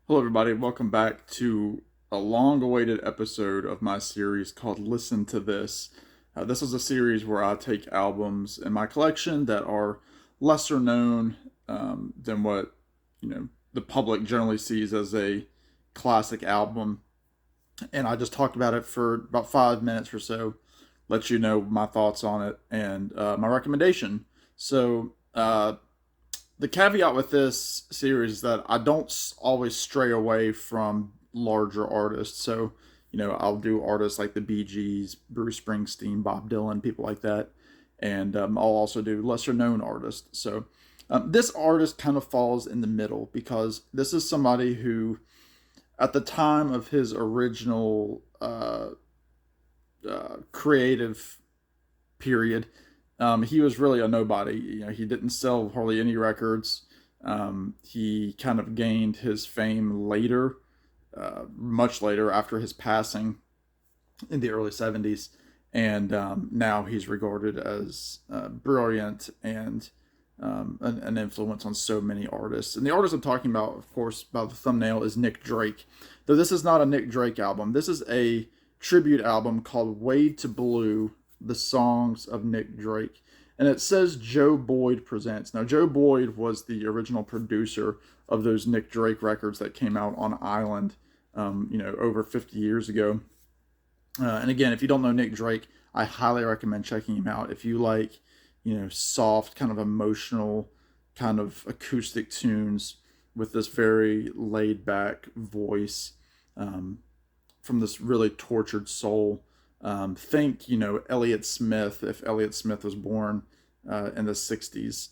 Hello, everybody. Welcome back to a long awaited episode of my series called Listen to This. This is a series where I take albums in my collection that are lesser known than what the public generally sees as a classic album, and I just talk about it for about 5 minutes or so, let you know my thoughts on it and my recommendation. So, the caveat with this series is that I don't always stray away from larger artists. So, I'll do artists like the Bee Gees, Bruce Springsteen, Bob Dylan, people like that. And I'll also do lesser known artists. So, this artist kind of falls in the middle because this is somebody who, at the time of his original creative period, he was really a nobody. He didn't sell hardly any records. He kind of gained his fame later, much later after his passing in the early 70s. And now he's regarded as brilliant and an influence on so many artists. And the artist I'm talking about, of course, by the thumbnail, is Nick Drake. Though this is not a Nick Drake album, this is a tribute album called Wade to Blue, the songs of Nick Drake. And it says Joe Boyd presents. Now, Joe Boyd was the original producer of those Nick Drake records that came out on Island, over 50 years ago. And again, if you don't know Nick Drake, I highly recommend checking him out. If you like, soft, kind of emotional, kind of acoustic tunes with this very laid back voice from this really tortured soul. Think, Elliott Smith, if Elliott Smith was born in the 60s.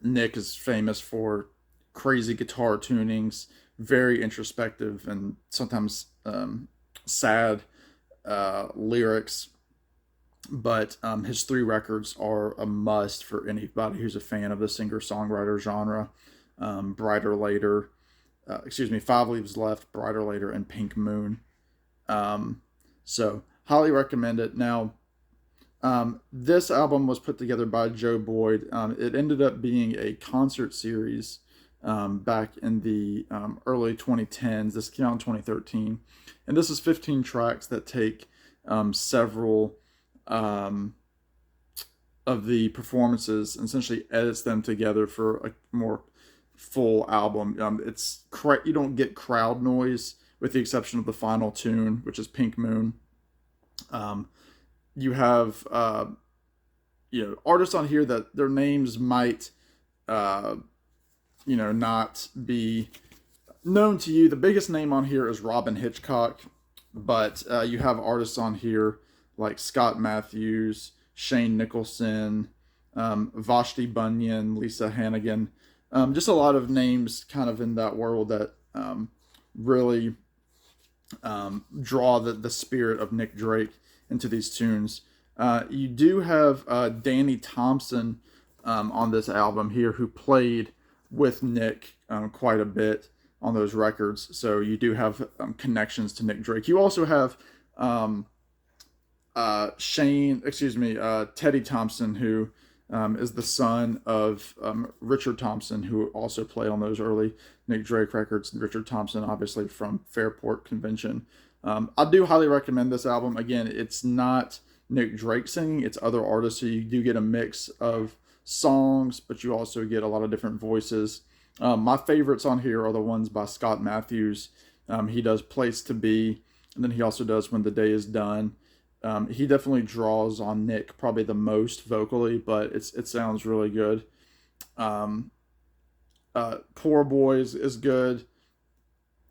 Nick is famous for crazy guitar tunings, very introspective and sometimes sad lyrics. But his three records are a must for anybody who's a fan of the singer-songwriter genre. Brighter Later, Five Leaves Left, Brighter Later, and Pink Moon. So highly recommend it. Now, this album was put together by Joe Boyd. It ended up being a concert series back in the early 2010s. This came out in 2013. And this is 15 tracks that take several of the performances and essentially edits them together for a more full album. You don't get crowd noise with the exception of the final tune, which is Pink Moon. You have artists on here that their names might not be known to you. The biggest name on here is Robyn Hitchcock, but you have artists on here like Scott Matthews, Shane Nicholson, Vashti Bunyan, Lisa Hannigan. Just a lot of names kind of in that world that really draw the spirit of Nick Drake into these tunes. You do have Danny Thompson on this album here, who played with Nick quite a bit on those records. So you do have connections to Nick Drake. You also have Teddy Thompson, who is the son of Richard Thompson, who also played on those early Nick Drake records. Richard Thompson, obviously from Fairport Convention. I do highly recommend this album. Again, it's not Nick Drake singing, it's other artists, so you do get a mix of songs, but you also get a lot of different voices. My favorites on here are the ones by Scott Matthews. He does Place to Be, and then he also does When the Day is Done. He definitely draws on Nick probably the most vocally, but it sounds really good. Poor Boys is good.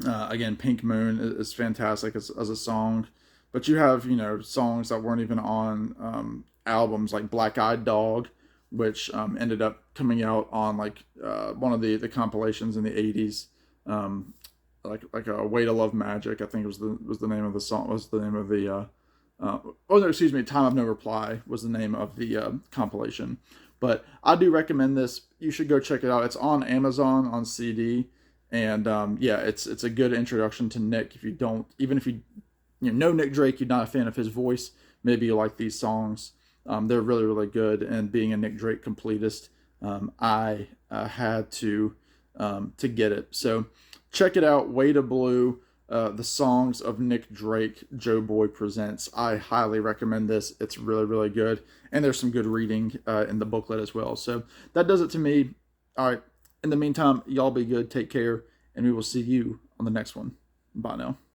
Again, Pink Moon is fantastic as a song. But you have, songs that weren't even on albums like Black Eyed Dog, which ended up coming out on one of the compilations in the 80s. Like a Way to Love Magic, I think was the name of the song, was the name of the Time of No Reply was the name of the compilation. But I do recommend this. You should go check it out. It's on Amazon on CD, and it's a good introduction to Nick. Even if you know Nick Drake, you're not a fan of his voice, maybe you like these songs. They're really, really good. And being a Nick Drake completist, I had to get it. So check it out. Way to Blue. The Songs of Nick Drake, Joe Boy Presents. I highly recommend this. It's really, really good. And there's some good reading in the booklet as well. So that does it to me. All right. In the meantime, y'all be good. Take care. And we will see you on the next one. Bye now.